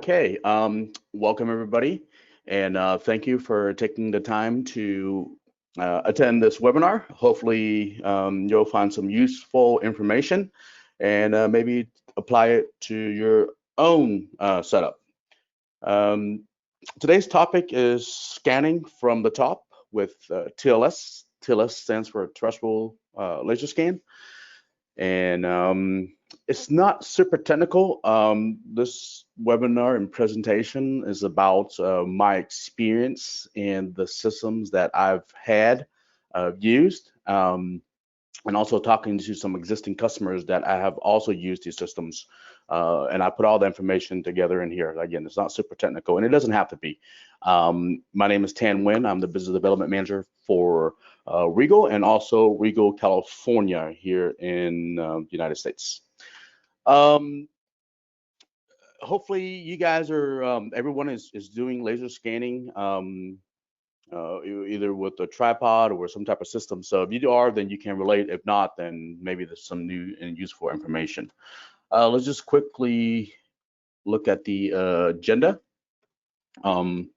Okay, welcome everybody, and thank you for taking the time to attend this webinar. Hopefully, you'll find some useful information and maybe apply it to your own setup. Um, Today's topic is scanning from the top with TLS. TLS stands for terrestrial laser scan. And it's not super technical. This webinar and presentation is about my experience in the systems that I've had used, and also talking to some existing customers that I have also used these systems. And I put all the information together in here. Again, it's not super technical, and it doesn't have to be. My name is Tan Nguyen. I'm the Business Development Manager for RIEGL and also RIEGL California here in the United States. Hopefully you guys are, everyone is doing laser scanning either with a tripod or some type of system. So if you are, then you can relate. If not, then maybe there's some new and useful information. Let's just quickly look at the agenda. We're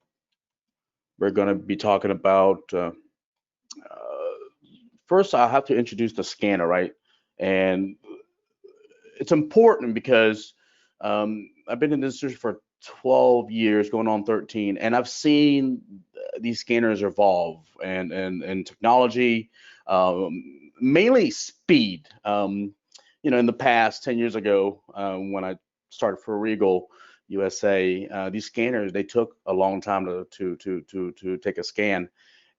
going to be talking about first, I have to introduce the scanner, right? And it's important because I've been in this industry for 12 years, going on 13, and I've seen these scanners evolve and technology, mainly speed. In the past, 10 years ago, when I started for RIEGL USA, these scanners, they took a long time to take a scan.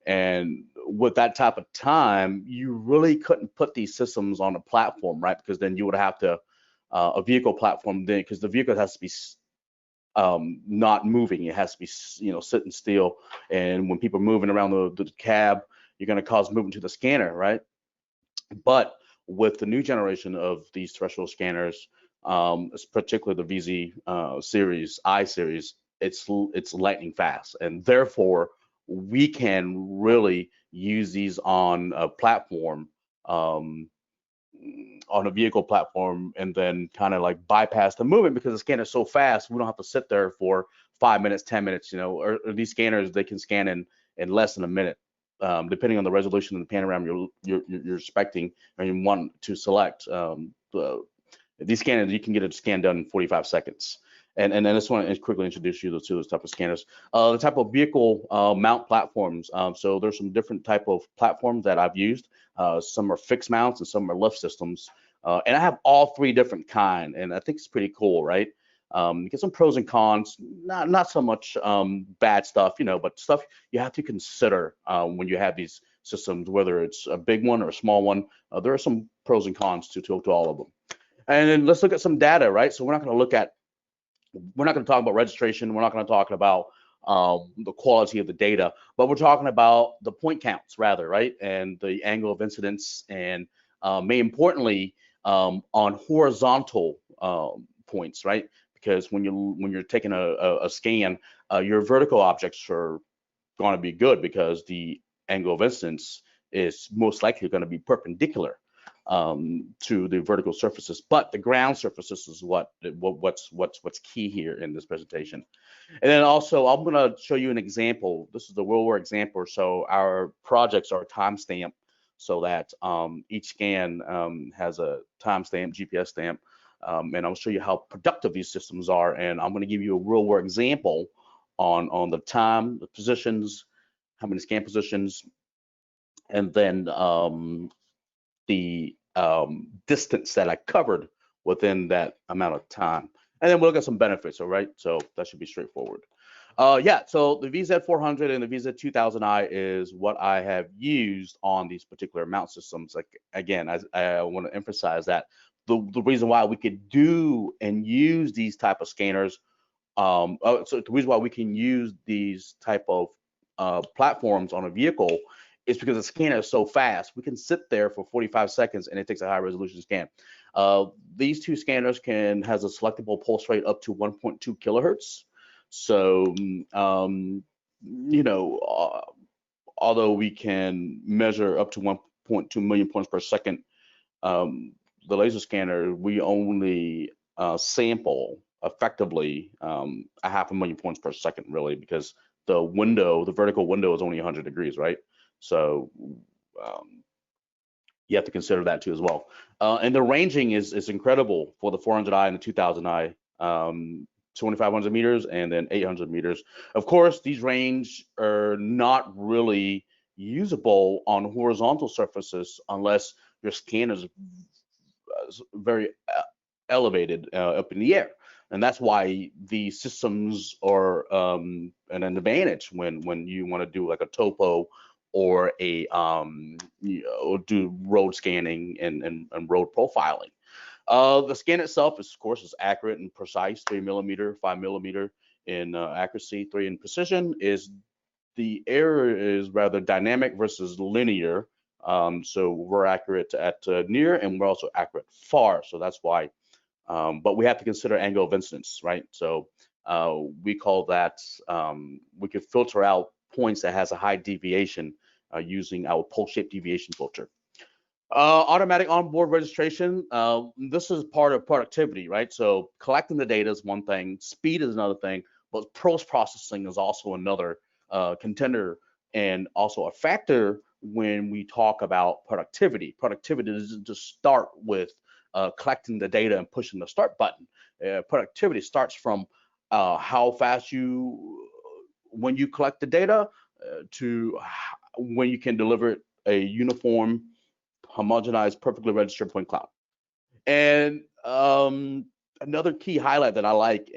And with that type of time, you really couldn't put these systems on a platform, right? Because then you would have to a vehicle platform then, because the vehicle has to be not moving. It has to be, sitting still. And when people are moving around the cab, you're going to cause movement to the scanner, right? But with the new generation of these terrestrial scanners, particularly the VZ series, I series, it's lightning fast, and therefore we can really use these on a platform, on a vehicle platform, and then kind of like bypass the movement because the scanner is so fast. We don't have to sit there for 5 minutes, 10 minutes, or these scanners, they can scan in less than a minute, depending on the resolution and the panorama you're expecting or you want to select. These scanners, you can get a scan done in 45 seconds. And then I just want to quickly introduce you to those type of scanners. The type of vehicle mount platforms. So there's some different type of platforms that I've used. Some are fixed mounts and some are lift systems. And I have all three different kind, and I think it's pretty cool, right? You get some pros and cons, not so much bad stuff, but stuff you have to consider when you have these systems, whether it's a big one or a small one. There are some pros and cons to all of them. And then let's look at some data, right? So we're not going to talk about registration. We're not going to talk about the quality of the data, but we're talking about the point counts rather, right? And the angle of incidence, and more importantly, on horizontal points, right? Because when you're taking a scan, your vertical objects are going to be good because the angle of incidence is most likely going to be perpendicular to the vertical surfaces, but the ground surfaces is what's key here in this presentation. And then also, I'm going to show you an example. This is the real world example. So our projects are timestamped so that each scan has a timestamp, GPS stamp, and I'll show you how productive these systems are. And I'm going to give you a real world example on the time, the positions, how many scan positions, and then the distance that I covered within that amount of time. And then we'll look at some benefits, all right? So that should be straightforward. Yeah, so the VZ400 and the VZ2000i is what I have used on these particular mount systems. Like, again, I want to emphasize that the reason why we could do and use these type of scanners, so the reason why we can use these type of platforms on a vehicle is because the scanner is so fast. We can sit there for 45 seconds and it takes a high resolution scan. These two scanners has a selectable pulse rate up to 1.2 kilohertz. So, although we can measure up to 1.2 million points per second, the laser scanner, we only sample effectively a 500,000 points per second, really, because the vertical window is only 100 degrees, right? So um, you have to consider that too as well. And the ranging is incredible for the 400i and the 2000i, 2,500 meters and then 800 meters. Of course, these range are not really usable on horizontal surfaces unless your scanner is very elevated up in the air. And that's why these systems are an advantage when you want to do like a topo or a do road scanning and road profiling. The scan itself, is, of course, is accurate and precise, 3mm, 5mm in accuracy, 3 in precision. The error is rather dynamic versus linear. So we're accurate at near, and we're also accurate far. So that's why. But we have to consider angle of incidence, right? So we call that, we could filter out points that has a high deviation using our pole-shaped deviation filter. Automatic onboard registration. This is part of productivity, right? So collecting the data is one thing, speed is another thing, but post-processing is also another contender and also a factor when we talk about productivity. Productivity doesn't just start with collecting the data and pushing the start button. Productivity starts from how fast when you collect the data to when you can deliver a uniform, homogenized, perfectly registered point cloud. And another key highlight that I like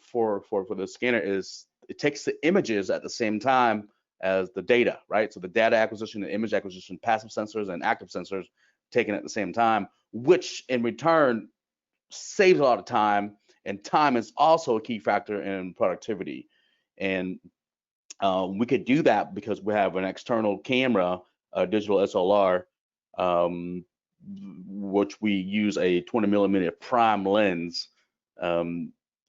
for the scanner is it takes the images at the same time as the data, right? So the data acquisition and image acquisition, passive sensors and active sensors taken at the same time, which in return saves a lot of time. And time is also a key factor in productivity. And we could do that because we have an external camera, a digital SLR, which we use a 20mm prime lens,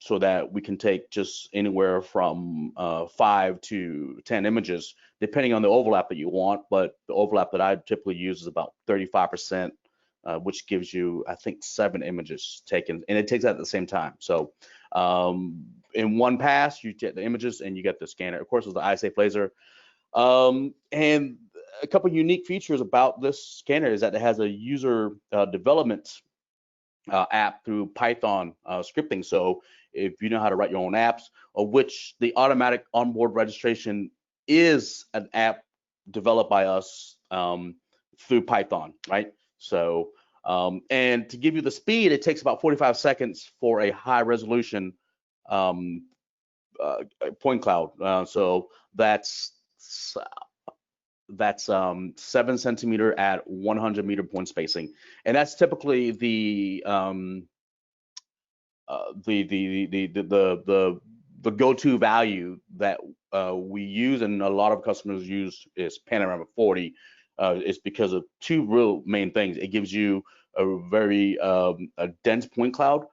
so that we can take just anywhere from 5 to 10 images, depending on the overlap that you want. But the overlap that I typically use is about 35%, which gives you, I think, 7 images taken, and it takes that at the same time. So in one pass, you get the images and you get the scanner. Of course, it's the eye-safe laser. And a couple unique features about this scanner is that it has a user development app through Python scripting. So if you know how to write your own apps, of which the automatic onboard registration is an app developed by us through Python, right? So, and to give you the speed, it takes about 45 seconds for a high resolution point cloud. So that's 7 centimeter at 100-meter point spacing, and that's typically the go-to value that we use, and a lot of customers use is Panorama 40. It's because of two real main things. It gives you a very a dense point cloud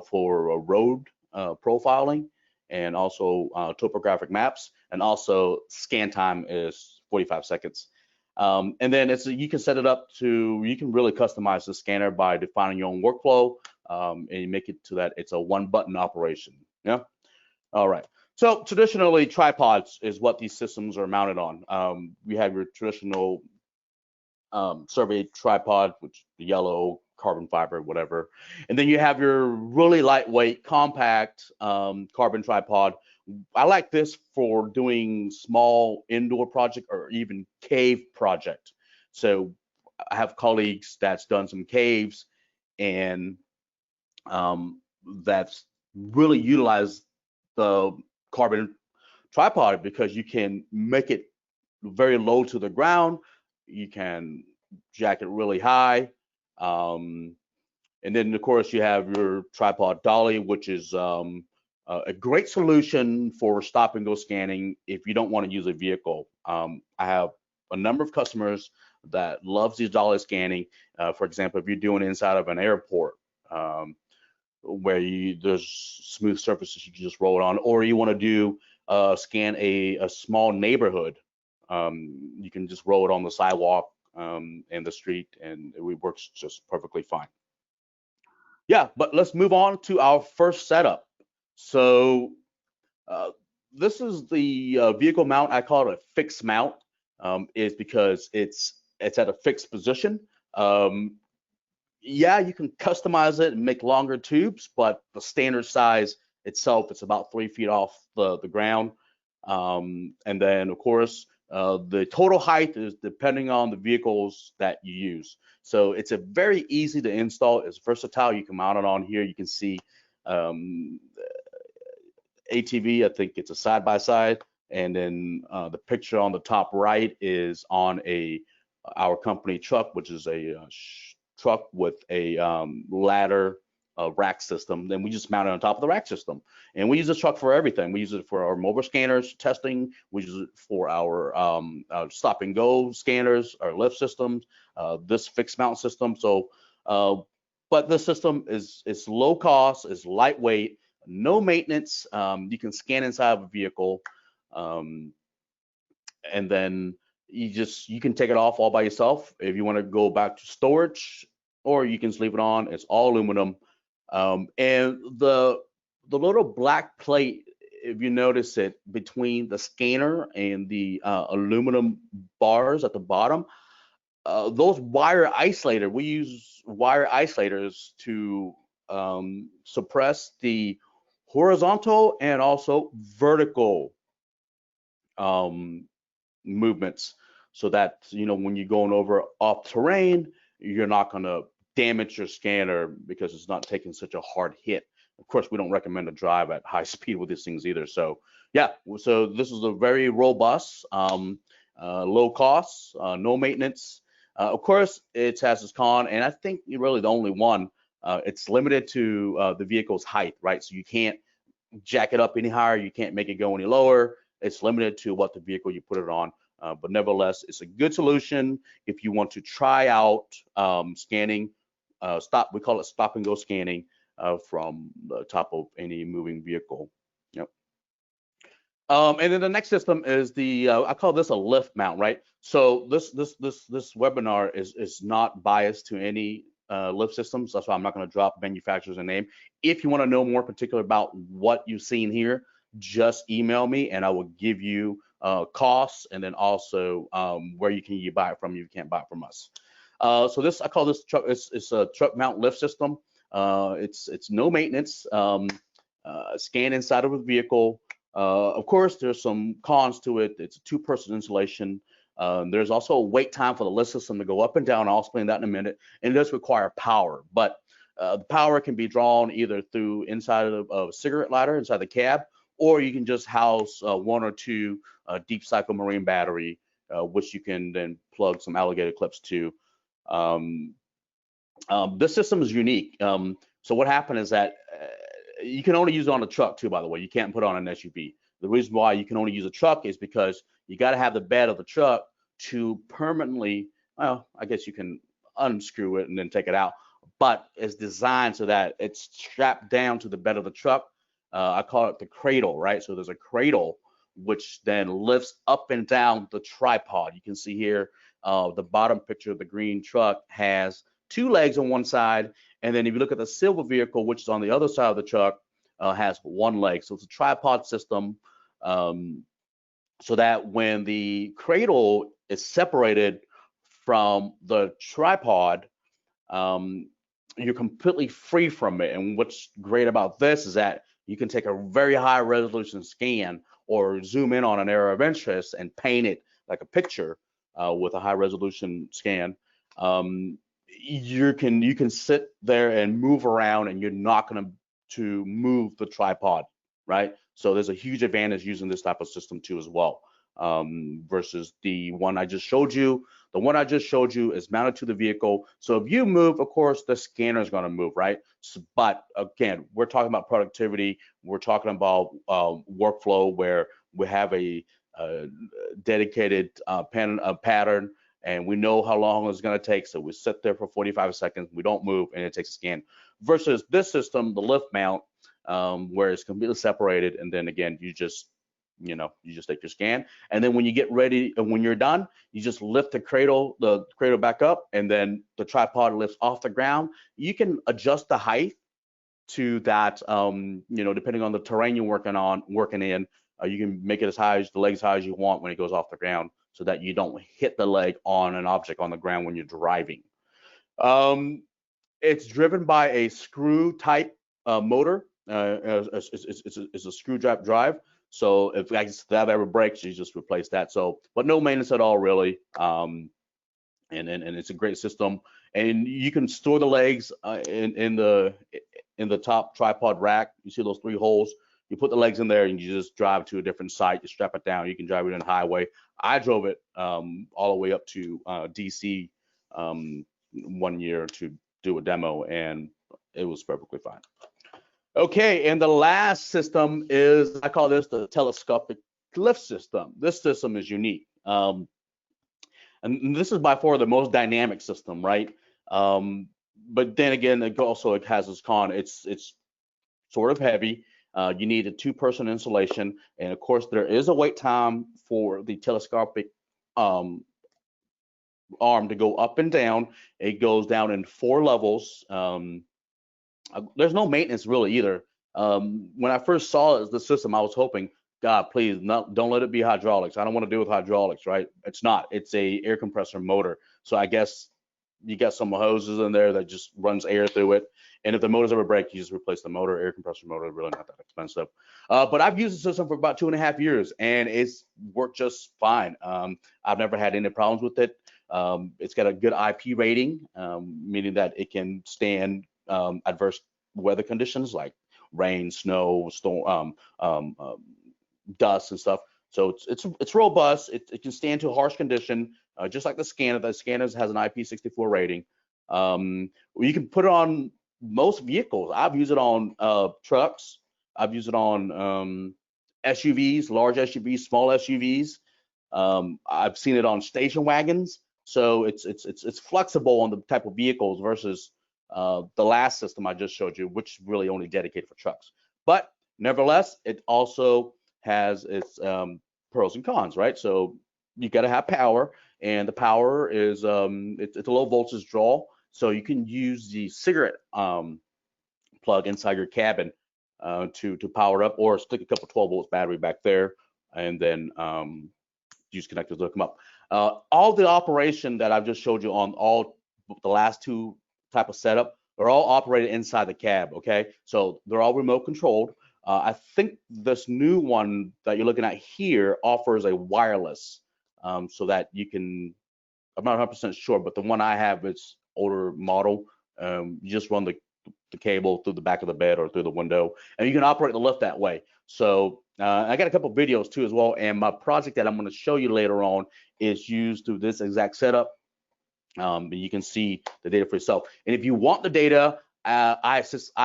for road profiling, and also topographic maps, and also scan time is 45 seconds. And then you can set it up to, you can really customize the scanner by defining your own workflow, and you make it to that it's a one-button operation. Yeah. All right. So traditionally, tripods is what these systems are mounted on. We have your traditional survey tripod, which the yellow, carbon fiber, whatever. And then you have your really lightweight, compact carbon tripod. I like this for doing small indoor project or even cave project. So I have colleagues that's done some caves, and that's really utilized the carbon tripod because you can make it very low to the ground. You can jack it really high. And then, of course, you have your tripod dolly, which is a great solution for stop and go scanning if you don't want to use a vehicle. I have a number of customers that loves these dolly scanning. For example, if you're doing it inside of an airport, where there's smooth surfaces you can just roll it on, or you want to do scan a small neighborhood, you can just roll it on the sidewalk and the street, and it works just perfectly fine. Yeah, but let's move on to our first setup. So uh, this is the vehicle mount. I call it a fixed mount, is because it's at a fixed position. Um, yeah, you can customize it and make longer tubes, but the standard size itself is about 3 feet off the ground. And then, of course, the total height is depending on the vehicles that you use. So it's a very easy to install. It's versatile. You can mount it on here. You can see um, ATV. I think it's a side by side, and then the picture on the top right is on our company truck, which is a truck with a ladder rack system. Then we just mount it on top of the rack system, and we use this truck for everything. We use it for our mobile scanners testing. We use it for our stop and go scanners, our lift systems, this fixed mount system. So, but this system is low cost, is lightweight, no maintenance. You can scan inside of a vehicle, um, and then you can take it off all by yourself if you want to go back to storage, or you can just leave it on. It's all aluminum, and the little black plate, if you notice it between the scanner and the aluminum bars at the bottom, those wire isolator, we use wire isolators to suppress the horizontal and also vertical um, movements, so that when you're going over off terrain, you're not going to damage your scanner because it's not taking such a hard hit. Of course, we don't recommend to drive at high speed with these things either. So yeah, so this is a very robust, low cost, no maintenance. Of course, it has its con, and I think you're really the only one. It's limited to the vehicle's height, right? So you can't jack it up any higher. You can't make it go any lower. It's limited to what the vehicle you put it on. But nevertheless, it's a good solution if you want to try out scanning. We call it stop and go scanning from the top of any moving vehicle. Yep. And then the next system is I call this a lift mount, right? So this webinar is not biased to any lift systems. That's why I'm not going to drop manufacturer's name. If you want to know more particular about what you've seen here, just email me and I will give you costs, and then also where you buy it from. You can't buy it from us. So I call this truck. It's a truck mount lift system. It's no maintenance. Scan inside of a vehicle. Of course, there's some cons to it. It's a two-person installation. There's also a wait time for the lift system to go up and down. I'll explain that in a minute. And it does require power, but the power can be drawn either through inside of a cigarette lighter inside the cab, or you can just house one or two deep cycle marine battery, which you can then plug some alligator clips to. This system is unique. So what happened is that you can only use it on a truck too, by the way. You can't put it on an SUV. The reason why you can only use a truck is because you got to have the bed of the truck to permanently, well, I guess you can unscrew it and then take it out, but it's designed so that it's strapped down to the bed of the truck. I call it the cradle, right? So there's a cradle which then lifts up and down the tripod. You can see here the bottom picture of the green truck has two legs on one side, and then if you look at the silver vehicle, which is on the other side of the truck, has one leg. So it's a tripod system, so that when the cradle is separated from the tripod, you're completely free from it. And what's great about this is that you can take a very high resolution scan or zoom in on an area of interest and paint it like a picture with a high resolution scan. You can sit there and move around, and you're not going to move the tripod, right? So there's a huge advantage using this type of system too as well, versus the one I just showed you. The one I just showed you is mounted to the vehicle. So if you move, of course, the scanner is going to move, right? So, but again, we're talking about productivity. We're talking about workflow where we have a dedicated pattern, and we know how long it's going to take. So we sit there for 45 seconds, we don't move, and it takes a scan. Versus this system, the lift mount, where it's completely separated, and then again, you just take your scan, and then when you get ready and when you're done, you just lift the cradle back up, and then the tripod lifts off the ground. You can adjust the height to that, you know, depending on the terrain you're working in, you can make it as high as the leg as high as you want when it goes off the ground, so that you don't hit the leg on an object on the ground when you're driving. It's driven by a screw type motor. It's a screw drive. So if that ever breaks, you just replace that. So, but no maintenance at all, really. And it's a great system. And you can store the legs in the top tripod rack. You see those 3 holes. You put the legs in there, and you just drive to a different site. You strap it down. You can drive it in the highway. I drove it all the way up to DC 1 year to do a demo, and it was perfectly fine. Okay, and the last system is, I call this the Telescopic Lift system. This system is unique. And this is by far the most dynamic system, right? But then again, it has its con. It's sort of heavy. You need a 2-person installation, and of course, there is a wait time for the telescopic arm to go up and down. It goes down in 4 levels. There's no maintenance really either. When I first saw the system, I was hoping, God, please don't let it be hydraulics. I don't want to deal with hydraulics, right? It's not. It's a air compressor motor. So I guess you got some hoses in there that just runs air through it. And if the motors ever break, you just replace the motor. Air compressor motor, really not that expensive. But I've used the system for about 2.5 years, and it's worked just fine. I've never had any problems with it. It's got a good IP rating, meaning that it can stand adverse weather conditions like rain, snow, storm, dust and stuff. So it's robust. It can stand to a harsh condition, just like the scanner. The scanner has an IP64 rating. You can put it on most vehicles. I've used it on trucks. I've used it on SUVs, large SUVs, small SUVs. I've seen it on station wagons. So it's flexible on the type of vehicles versus the last system I just showed you, which is really only dedicated for trucks. But nevertheless, it also has its pros and cons, right? So you got to have power, and the power is it's a low voltage draw, so you can use the cigarette plug inside your cabin to power up, or stick a couple 12-volt battery back there, and then use connectors to hook them up. All the operation that I've just showed you on all the last 2 type of setup are all operated inside the cab. Okay, so they're all remote controlled. I think this new one that you're looking at here offers a wireless, so that you can, I'm not 100% sure, but the one I have is older model. You just run the cable through the back of the bed or through the window, and you can operate the lift that way. So I got a couple videos too as well, and my project that I'm going to show you later on is used through this exact setup. You can see the data for yourself. And if you want the data, I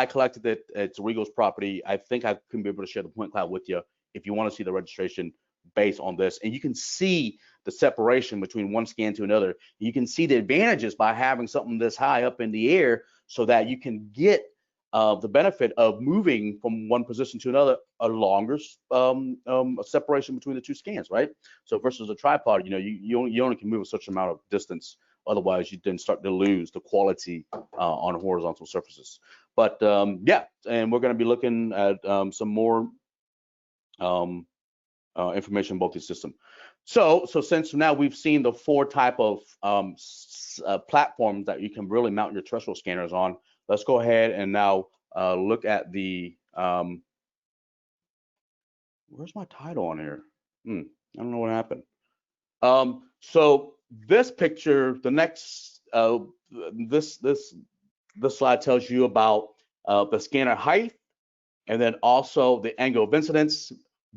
collected it. It's RIEGL's property. I think I can be able to share the point cloud with you if you want to see the registration based on this. And you can see the separation between one scan to another. You can see the advantages by having something this high up in the air, so that you can get the benefit of moving from one position to another, a longer separation between the 2 scans, right? So versus a tripod, you know, you only can move a certain amount of distance. Otherwise, you then start to lose the quality on horizontal surfaces. But yeah, and we're going to be looking at some more information about this system. So since now we've seen the 4 type of platforms that you can really mount your terrestrial scanners on, let's go ahead and now look at the where's my title on here? I don't know what happened. So this picture, the next this slide tells you about the scanner height, and then also the angle of incidence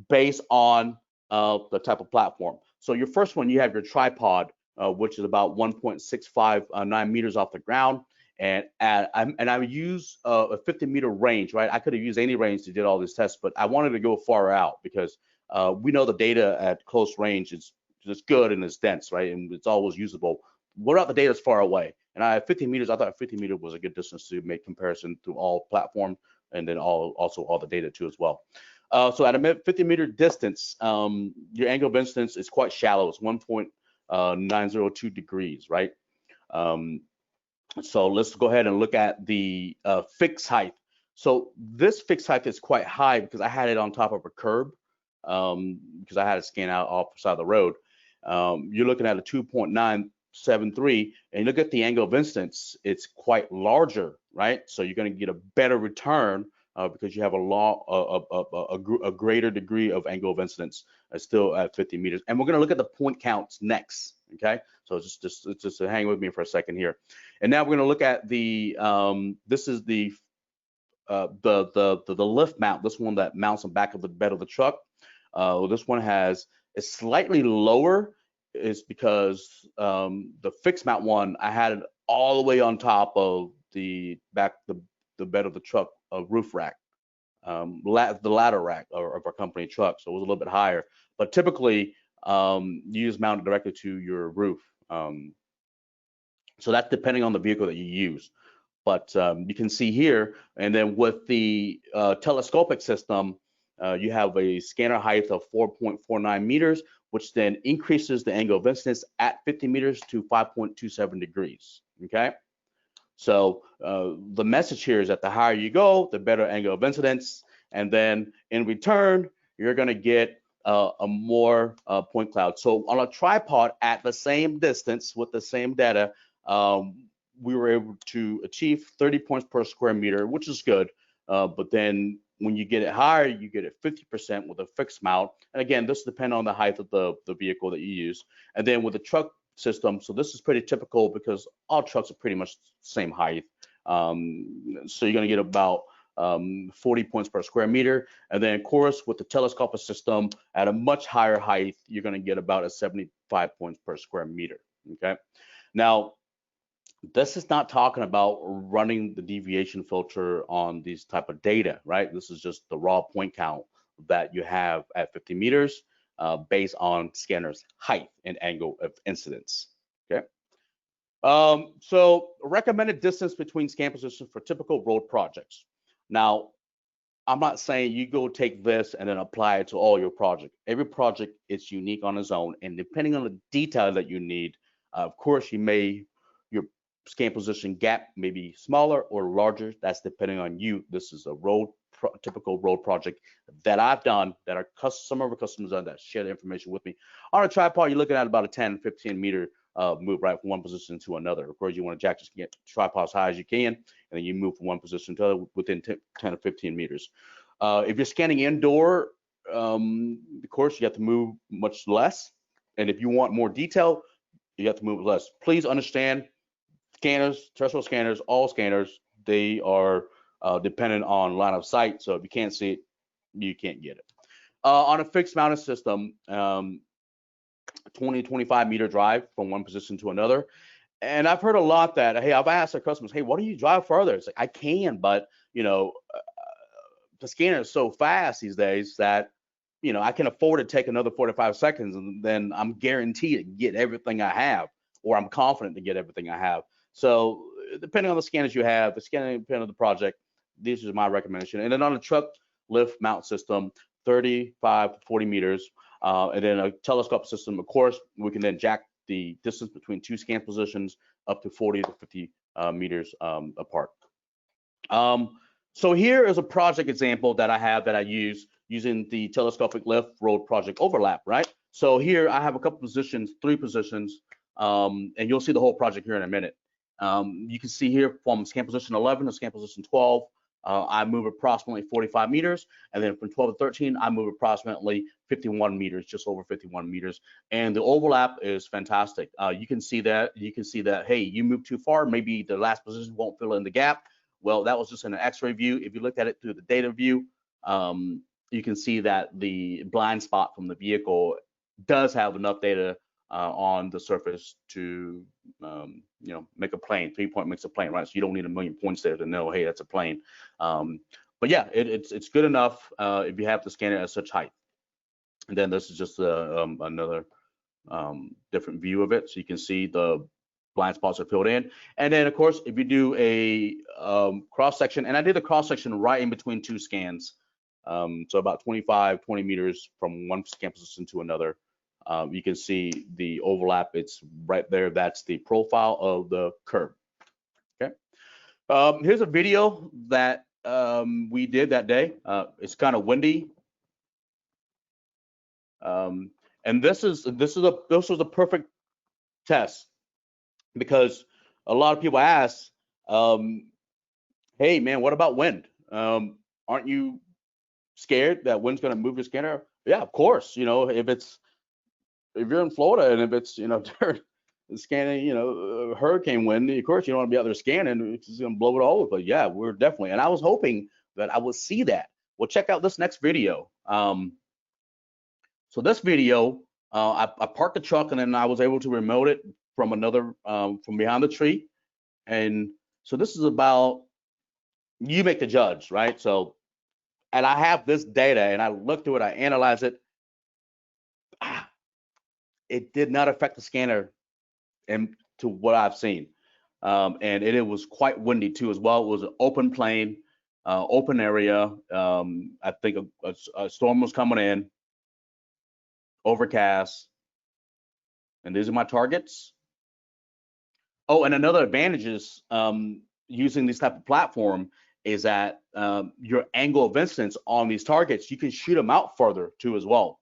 based on the type of platform. So your first one, you have your tripod, which is about 1.659 meters off the ground, and I use a 50-meter range, right? I could have used any range to do all these tests, but I wanted to go far out because we know the data at close range is just good and it's dense, right? And it's always usable. What about the data that's far away? And I have 50 meters. I thought 50 meter was a good distance to make comparison to all platform, and then also all the data too as well. So at a 50-meter distance, your angle of incidence is quite shallow. It's 1.902 degrees, right? So let's go ahead and look at the fixed height. So this fixed height is quite high because I had it on top of a curb, because I had to scan out off the side of the road. You're looking at a 2.973, and you look at the angle of incidence, it's quite larger, right? So you're going to get a better return because you have a greater degree of angle of incidence still at 50 meters. And we're going to look at the point counts next, okay? So just hang with me for a second here. And now we're going to look at the, this is the lift mount, this one that mounts on the back of the bed of the truck. This one is slightly lower, is because the fixed mount one, I had it all the way on top of the bed of the truck roof rack, the ladder rack of our company truck, so it was a little bit higher. But typically, you just mount it directly to your roof. So that's depending on the vehicle that you use. But you can see here, and then with the telescopic system, you have a scanner height of 4.49 meters, which then increases the angle of incidence at 50 meters to 5.27 degrees, okay? So the message here is that the higher you go, the better angle of incidence, and then in return, you're gonna get a more point cloud. So on a tripod at the same distance with the same data, we were able to achieve 30 points per square meter, which is good. But then when you get it higher, you get it 50% with a fixed mount. And again, this depends on the height of the vehicle that you use. And then with the truck system, so this is pretty typical because all trucks are pretty much the same height. So you're gonna get about 40 points per square meter. And then of course, with the telescopic system at a much higher height, you're gonna get about a 75 points per square meter, okay? Now, this is not talking about running the deviation filter on these type of data, right? This is just the raw point count that you have at 50 meters based on scanner's height and angle of incidence, okay? So recommended distance between scan positions for typical road projects. Now, I'm not saying you go take this and then apply it to all your project. Every project is unique on its own, and depending on the detail that you need, of course, your scan position gap may be smaller or larger. That's depending on you. This is a typical road project that I've done, that some of our customers done, that share the information with me. On a tripod, you're looking at about a 10, 15 meter move, right, from one position to another. Of course, you want to jack just get tripod as high as you can, and then you move from one position to another within 10 or 15 meters. If you're scanning indoor, of course, you have to move much less. And if you want more detail, you have to move less. Please understand, scanners, terrestrial scanners, all scanners, they are dependent on line of sight. So if you can't see it, you can't get it. On a fixed mounted system, 20, 25 meter drive from one position to another. And I've heard a lot that, hey, I've asked our customers, hey, why don't you drive further? It's like, I can, but the scanner is so fast these days that, I can afford to take another 45 seconds, and then I'm guaranteed to get everything I have, or I'm confident to get everything I have. So depending on the scanners you have, the scanning depending on the project, this is my recommendation. And then on a truck lift mount system, 35 to 40 meters, and then a telescope system, of course, we can then jack the distance between two scan positions up to 40 to 50 meters apart. So here is a project example that I have that I use using the telescopic lift road project overlap, right? So here I have a couple positions, 3 positions, and you'll see the whole project here in a minute. You can see here from scan position 11 to scan position 12, I move approximately 45 meters, and then from 12 to 13, I move approximately 51 meters, just over 51 meters. And the overlap is fantastic. You can see that, hey, you moved too far, maybe the last position won't fill in the gap. Well, that was just in an X-ray view. If you looked at it through the data view, you can see that the blind spot from the vehicle does have enough data on the surface to, make a plane. 3 point makes a plane, right? So you don't need a million points there to know, hey, that's a plane. But yeah, it's good enough if you have the scanner at such height. And then this is just another different view of it, so you can see the blind spots are filled in. And then of course, if you do a cross section, and I did a cross section right in between 2 scans, so about 20 meters from one scan position to another. You can see the overlap. It's right there. That's the profile of the curve. Okay. Here's a video that we did that day. It's kind of windy, um, and this was a perfect test because a lot of people ask, um, "Hey, man, what about wind? Aren't you scared that wind's going to move your scanner?" Yeah, of course. If you're in Florida and if it's during scanning, hurricane wind, of course you don't want to be out there scanning. It's just going to blow it all over. But yeah, we're definitely. And I was hoping that I would see that. Well, check out this next video. So this video, I parked the truck and then I was able to remote it from from behind the tree. And so this is about, you make the judge, right? So, and I have this data and I looked through it, I analyzed it. It did not affect the scanner and to what I've seen. And it was quite windy too as well. It was an open plain, open area. I think a storm was coming in, overcast, and these are my targets. Oh, and another advantage is using this type of platform is that your angle of incidence on these targets, you can shoot them out further too as well.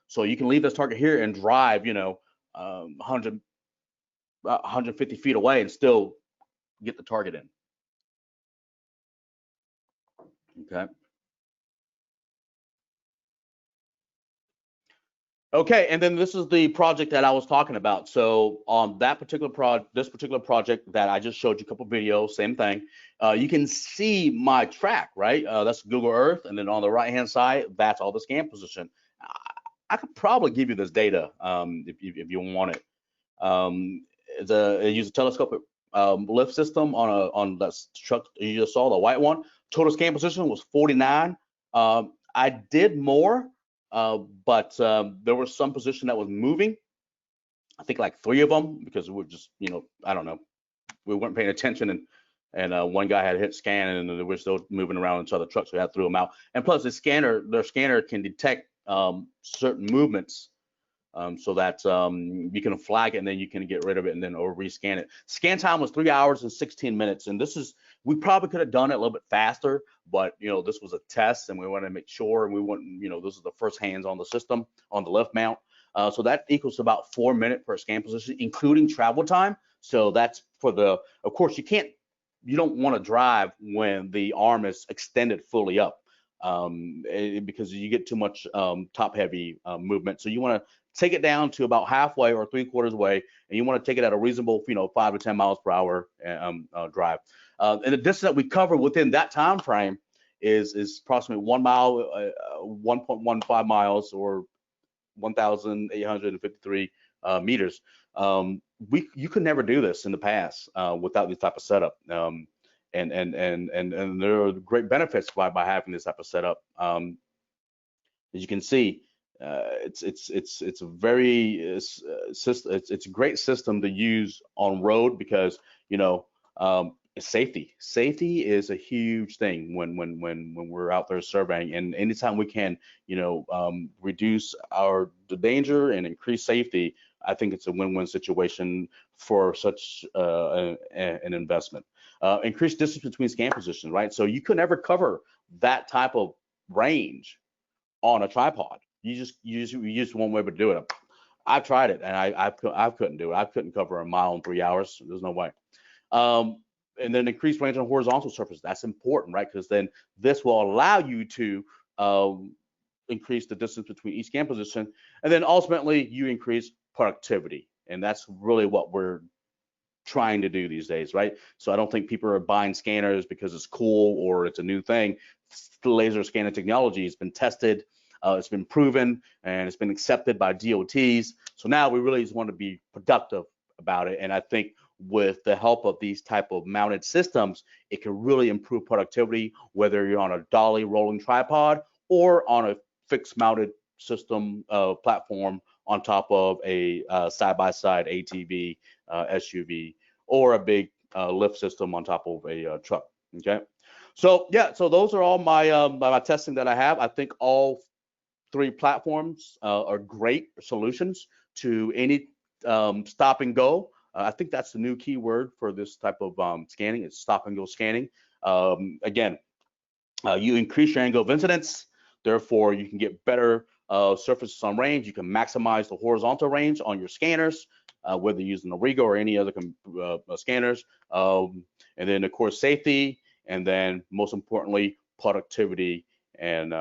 So you can leave this target here and drive, 150 feet away and still get the target in. Okay. Okay, and then this is the project that I was talking about. So on this particular project that I just showed you a couple videos, same thing. You can see my track, right? That's Google Earth, and then on the right-hand side, that's all the scan position. I could probably give you this data if you want it. It uses a telescopic lift system on that truck you just saw, the white one. Total scan position was 49. I did more. But there was some position that was moving. I think like 3 of them because we were just, I don't know, we weren't paying attention, and one guy had hit scan and they were still moving around inside the truck, so we had to throw them out. And plus, their scanner can detect certain movements, so that you can flag it and then you can get rid of it and then or rescan it. Scan time was 3 hours and 16 minutes, and we probably could have done it a little bit faster, but this was a test and we wanted to make sure, and we want, this is the first hands on the system on the lift mount. So that equals about 4 minutes per scan position, including travel time. So that's of course you don't want to drive when the arm is extended fully up, because you get too much top heavy movement. So you want to take it down to about halfway or 3/4 way, and you want to take it at a reasonable 5 to 10 miles per hour drive. And the distance that we cover within that time frame is approximately 1 mile, 1.15 miles, or 1,853 meters. You could never do this in the past without this type of setup. And there are great benefits by having this type of setup. As you can see, it's a great system to use on road because safety. Safety is a huge thing when we're out there surveying, and anytime we can reduce the danger and increase safety, I think it's a win-win situation for such an investment. Increased distance between scan positions, right? So you could never cover that type of range on a tripod. You just won't be able to do it. I've tried it and I couldn't do it. I couldn't cover a mile in 3 hours. There's no way. And then increased range on horizontal surface. That's important, right? Because then this will allow you to increase the distance between each scan position, and then ultimately you increase productivity. And that's really what we're trying to do these days, right? So I don't think people are buying scanners because it's cool or it's a new thing. The laser scanning technology has been tested, it's been proven, and it's been accepted by DOTs. So now we really just want to be productive about it. And I think with the help of these type of mounted systems, it can really improve productivity, whether you're on a dolly rolling tripod or on a fixed mounted system platform on top of a side-by-side ATV, SUV, or a big lift system on top of a truck. Okay, so yeah, so those are all my testing that I have. I think all 3 platforms are great solutions to any stop and go. I think that's the new key word for this type of scanning. It's stop and go scanning. Again, you increase your angle of incidence, therefore you can get better surfaces on range. You can maximize the horizontal range on your scanners, whether you're using the RIEGL or any other scanners. And then of course safety, and then most importantly productivity. And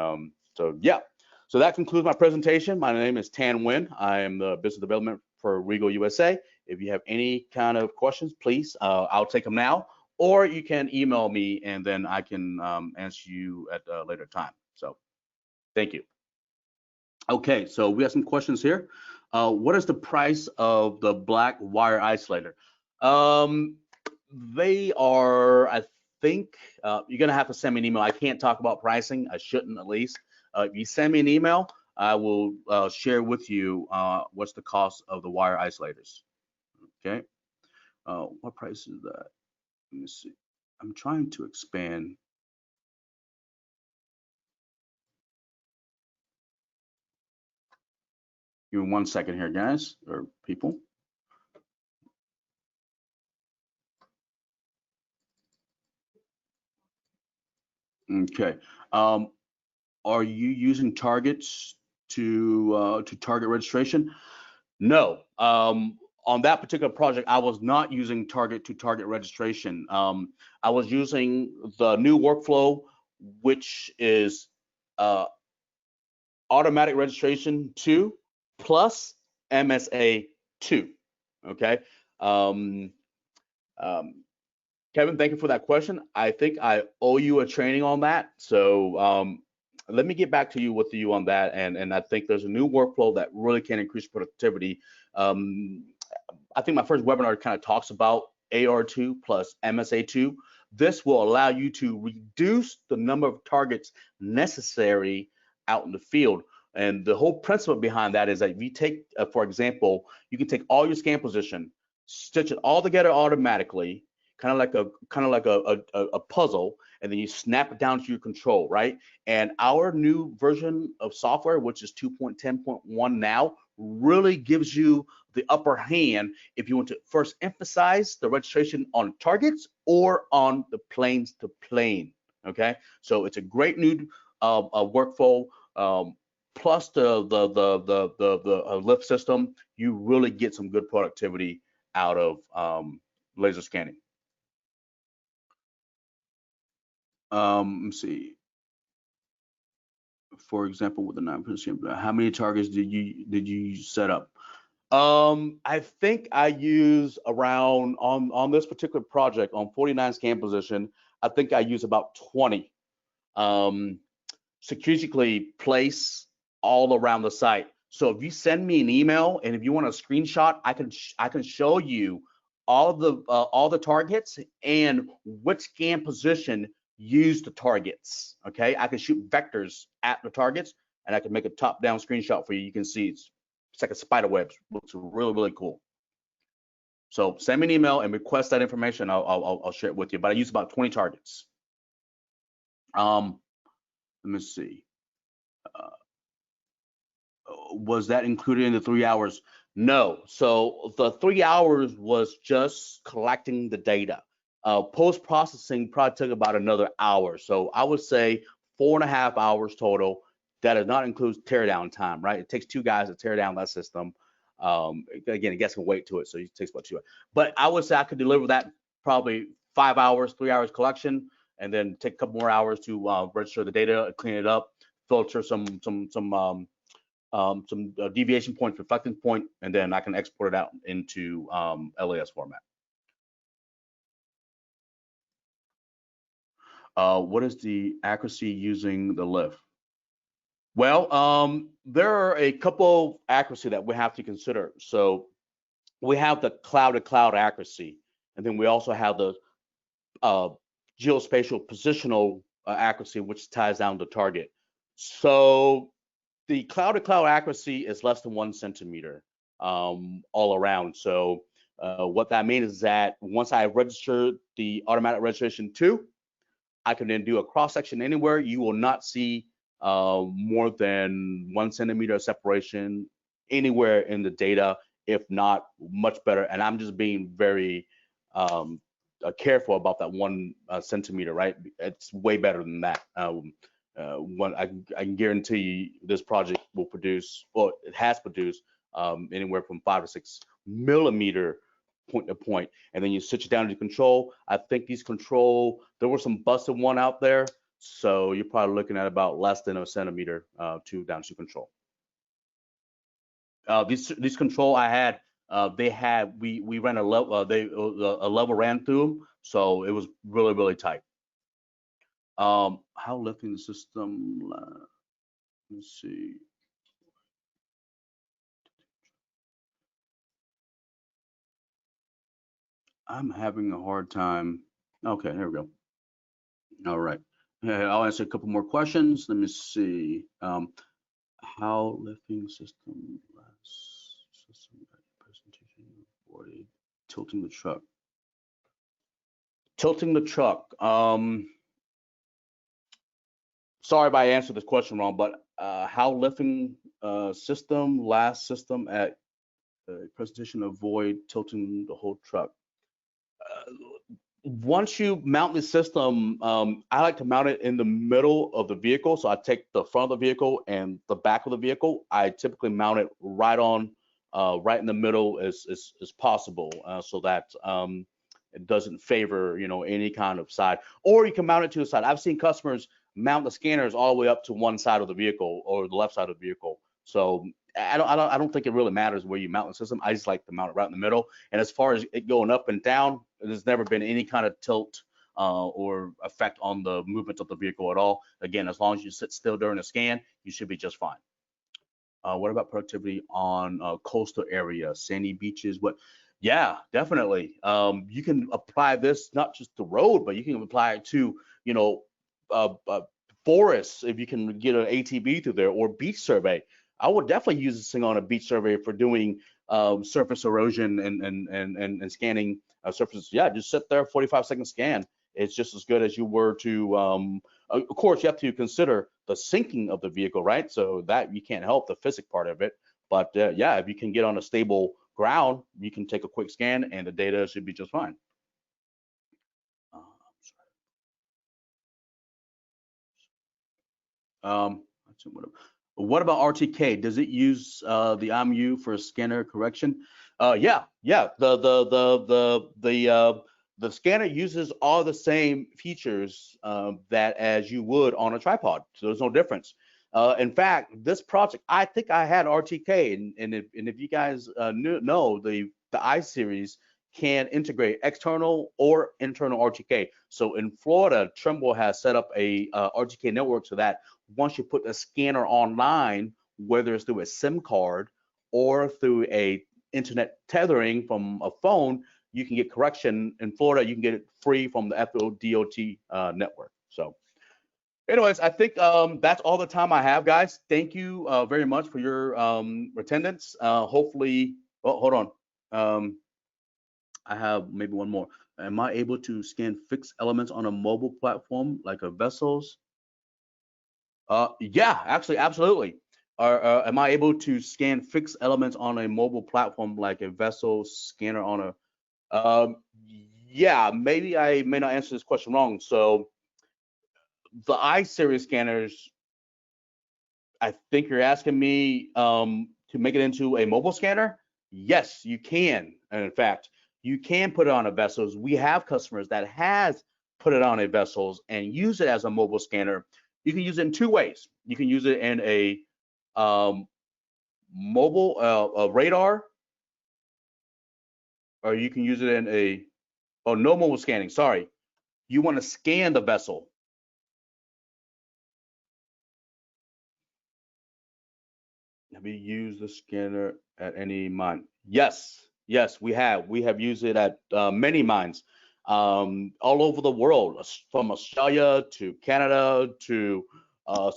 so yeah, so that concludes my presentation. My name is Tan Nguyen. I am the business development for RIEGL USA. If you have any kind of questions, please, I'll take them now, or you can email me and then I can answer you at a later time. So thank you. Okay, so we have some questions here. What is the price of the black wire isolator? They are, I think, you're gonna have to send me an email. I can't talk about pricing. I shouldn't, at least. If you send me an email, I will share with you what's the cost of the wire isolators. Okay. What price is that? Let me see. I'm trying to expand. Give me 1 second here, guys, or people. Okay. Are you using targets to target registration? No. On that particular project, I was not using target to target registration. I was using the new workflow, which is automatic registration 2 plus MSA 2. Okay. Kevin, thank you for that question. I think I owe you a training on that. So let me get back to you with you on that. And I think there's a new workflow that really can increase productivity. I think my first webinar kind of talks about AR2 plus MSA2. This will allow you to reduce the number of targets necessary out in the field. And the whole principle behind that is that if you take, for example, you can take all your scan position, stitch it all together automatically, kind of like a puzzle, and then you snap it down to your control, right? And our new version of software, which is 2.10.1 now, really gives you the upper hand if you want to first emphasize the registration on targets or on the planes to plane. Okay, so it's a great new workflow. Plus the lift system, you really get some good productivity out of laser scanning. Let's see. For example, with the 9%, how many targets did you set up? I think I use around on this particular project on 49 scan position. I think I use about 20 strategically placed all around the site. So if you send me an email and if you want a screenshot, I can show you all the targets and what scan position use the targets. Okay, I can shoot vectors at the targets and I can make a top-down screenshot for you. You can see it's like a spider web. Looks really, really cool. So send me an email and request that information. I'll share it with you. But I use about 20 targets. Let me see. Was that included in the 3 hours? No. So the 3 hours was just collecting the data. Post-processing probably took about another hour. So I would say 4.5 hours total. That does not include teardown time, right? It takes 2 guys to tear down that system. Again, it gets some weight to it, so it takes about 2 hours. But I would say I could deliver that probably 5 hours, 3 hours collection, and then take a couple more hours to register the data, clean it up, filter some deviation point, reflecting point, and then I can export it out into LAS format. What is the accuracy using the lift? Well, there are a couple accuracy that we have to consider. So we have the cloud-to-cloud accuracy, and then we also have the geospatial positional accuracy, which ties down the target. So the cloud-to-cloud accuracy is less than 1 centimeter all around. So what that means is that once I register the automatic registration 2, I can then do a cross-section anywhere. You will not see more than 1 centimeter of separation anywhere in the data, if not much better. And I'm just being very careful about that 1 centimeter, right? It's way better than that. I can guarantee you this project will produce, well, it has produced anywhere from 5 to 6 millimeter point to point, and then you switch it down to control. I think these control, there were some busted one out there, so you're probably looking at about less than a centimeter to down to control. These control I had, we ran a level, a level ran through them, so it was really tight. How lifting the system? Let's see. I'm having a hard time. Okay, here we go. All right. I'll answer a couple more questions. Let me see. How lifting system presentation avoided tilting the truck. Tilting the truck. Sorry if I answered this question wrong, but how lifting last system at presentation avoid tilting the whole truck. Once you mount the system, I like to mount it in the middle of the vehicle. So I take the front of the vehicle and the back of the vehicle. I typically mount it right in the middle as possible, so that it doesn't favor, any kind of side. Or you can mount it to the side. I've seen customers mount the scanners all the way up to one side of the vehicle or the left side of the vehicle. So I don't think it really matters where you mount the system. I just like to mount it right in the middle. And as far as it going up and down, there's never been any kind of tilt or effect on the movement of the vehicle at all. Again, as long as you sit still during the scan, you should be just fine. What about productivity on coastal areas, sandy beaches? Yeah, definitely. You can apply this not just to road, but you can apply it to, forests if you can get an ATV through there, or beach survey. I would definitely use this thing on a beach survey for doing surface erosion and scanning surfaces. Yeah, just sit there, 45-second scan. It's just as good as you were to, of course, you have to consider the sinking of the vehicle, right? So that you can't help the physics part of it. But yeah, if you can get on a stable ground, you can take a quick scan and the data should be just fine. What about RTK? Does it use the IMU for scanner correction? Yeah. The scanner uses all the same features that as you would on a tripod, so there's no difference. In fact, this project, I think I had RTK, and if you guys know, the I series can integrate external or internal RTK. So in Florida, Trimble has set up a RTK network so that once you put a scanner online, whether it's through a SIM card or through a internet tethering from a phone, you can get correction. In Florida, you can get it free from the FODOT network. So anyways, I think that's all the time I have, guys. Thank you very much for your attendance. Hopefully, oh, hold on. I have maybe one more. Am I able to scan fixed elements on a mobile platform like a vessels? Yeah, actually, absolutely. Am I able to scan fixed elements on a mobile platform like a vessel scanner on a? Yeah, maybe I may not answer this question wrong. So the I series scanners, I think you're asking me to make it into a mobile scanner. Yes, you can. And in fact, you can put it on a vessels. We have customers that has put it on a vessels and use it as a mobile scanner. You can use it in two ways. You can use it in a mobile radar, or you can use it in a no mobile scanning. Sorry, you want to scan the vessel. Have you used the scanner at any mine? Yes, we have. We have used it at many mines all over the world, from Australia to Canada to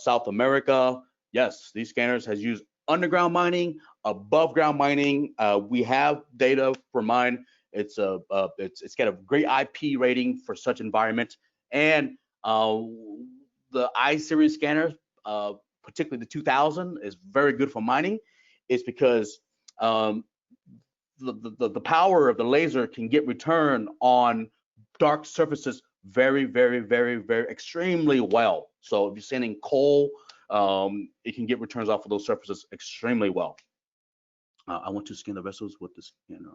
South America. Yes, these scanners has used underground mining, above ground mining. We have data for mine. It's got a great IP rating for such environment, and the I series scanners, particularly the 2000, is very good for mining. It's because the power of the laser can get return on dark surfaces very, very, very, very extremely well. So if you're sanding coal, it can get returns off of those surfaces extremely well. I want to scan the vessels with the scanner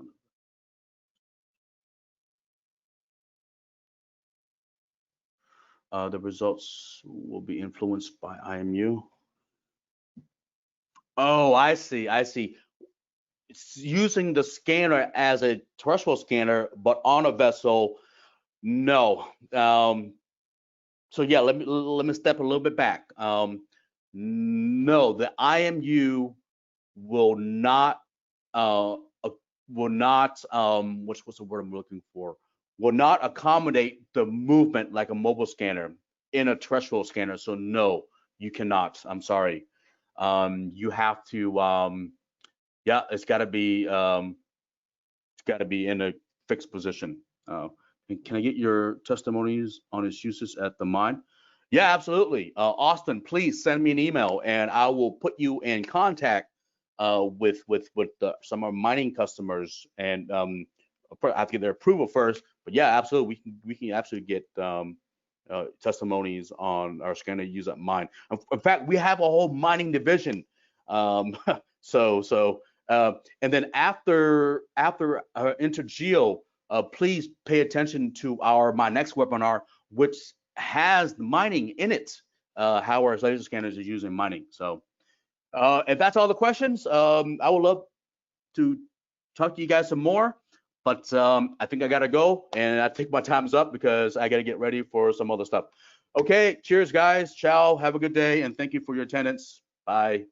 on. The results will be influenced by IMU. Oh, I see. I see. It's using the scanner as a terrestrial scanner, but on a vessel, no. So yeah, let me step a little bit back. No, the IMU will not what's the word I'm looking for? Will not accommodate the movement like a mobile scanner in a terrestrial scanner. So no, you cannot. I'm sorry. You have to yeah, it's got to be in a fixed position. Can I get your testimonies on its uses at the mine? Yeah, absolutely. Austin, please send me an email and I will put you in contact with some of our mining customers, and I have to get their approval first. But yeah, absolutely, we can absolutely get testimonies on our scanner use at mine. In fact, we have a whole mining division. And then after InterGeo, please pay attention to my next webinar, which has mining in it, how our laser scanners are using mining. So if that's all the questions, I would love to talk to you guys some more, but I think I gotta go, and I think my time's up because I gotta get ready for some other stuff. Okay, cheers guys, ciao, have a good day, and thank you for your attendance. Bye.